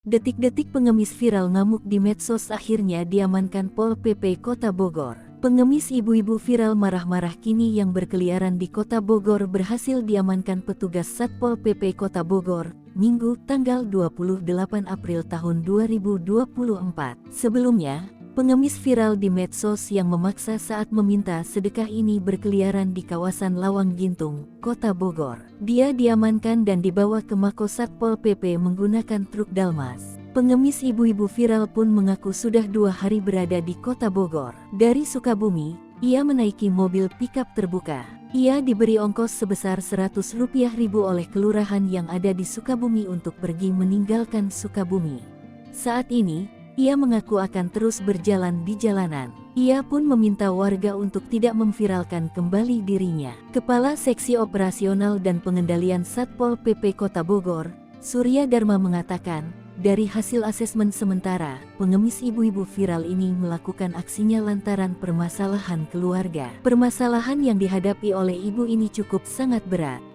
Detik-detik pengemis viral ngamuk di medsos akhirnya diamankan Pol PP Kota Bogor. Pengemis ibu-ibu viral marah-marah kini yang berkeliaran di Kota Bogor berhasil diamankan petugas Satpol PP Kota Bogor, Minggu, tanggal 28 April tahun 2024. Sebelumnya, pengemis viral di medsos yang memaksa saat meminta sedekah ini berkeliaran di kawasan Lawang Gintung, Kota Bogor. Dia diamankan dan dibawa ke Mako Satpol PP menggunakan truk Dalmas. Pengemis ibu-ibu viral pun mengaku sudah 2 hari berada di Kota Bogor. Dari Sukabumi, ia menaiki mobil pikap terbuka. Ia diberi ongkos sebesar Rp100.000 oleh kelurahan yang ada di Sukabumi untuk pergi meninggalkan Sukabumi. Saat ini, ia mengaku akan terus berjalan di jalanan. Ia pun meminta warga untuk tidak memviralkan kembali dirinya. Kepala Seksi Operasional dan Pengendalian Satpol PP Kota Bogor, Surya Dharma mengatakan, dari hasil asesmen sementara, pengemis ibu-ibu viral ini melakukan aksinya lantaran permasalahan keluarga. Permasalahan yang dihadapi oleh ibu ini cukup sangat berat.